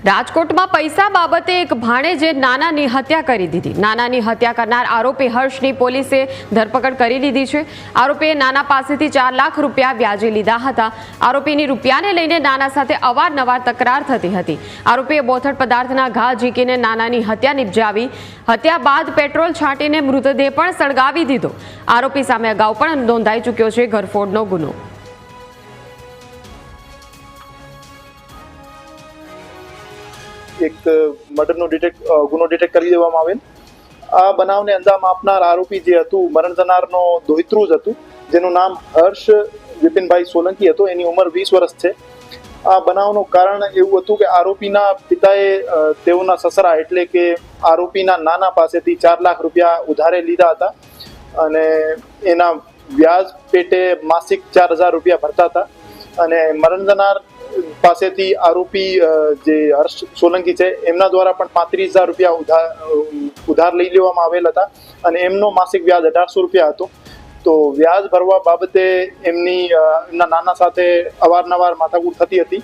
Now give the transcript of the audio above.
રાજકોટમાં પૈસા બાબતે એક ભાણેજે નાનાની હત્યા કરી દીધી। નાનાની હત્યા કરનાર આરોપી હર્ષની પોલીસે ધરપકડ કરી લીધી છે। આરોપીએ નાના પાસેથી 4 લાખ રૂપિયા વ્યાજે લીધા હતા। આરોપીની રૂપિયાને લઈને નાના સાથે અવારનવાર તકરાર થતી હતી। આરોપીએ બોથડ પદાર્થના ઘા ઝીકીને નાનાની હત્યા નિપજાવી। હત્યા બાદ પેટ્રોલ છાંટીને મૃતદેહ પણ સળગાવી દીધો। આરોપી સામે અગાઉ પણ નોંધાઈ ચૂક્યો છે ઘરફોડનો ગુનો। एक मर्डर नो गुनो डिटेक्ट કરી દેવામાં આવેલ। આ બનાવને અંજામ આપનાર આરોપી જે હતું મરણ જનારનો દોહિત્રુ જ હતું, જેનું નામ હર્ષ વિપિનભાઈ સોલંકી હતો। એની ઉંમર 20 વર્ષ છે। આ બનાવનું કારણ એવું હતું કે આરોપીના પિતાએ તેઓના સસરા એટલે કે આરોપીના નાના પાસેથી 4 લાખ રૂપિયા ઉધારે લીધા હતા અને એના વ્યાજ પેટે માસિક 4000 રૂપિયા ભરતા હતા અને મરણ જનાર પાસેથી આરોપી જે હર્ષ સોલંકી છે એમના દ્વારા પણ 35,000 રૂપિયા ઉધાર લઈ લેવામાં આવેલ હતા અને એમનો માસિક વ્યાજ 1800 રૂપિયા હતો। તો વ્યાજ ભરવા બાબતે એમના નાના સાથે અવારનવાર માથાકૂટ થતી હતી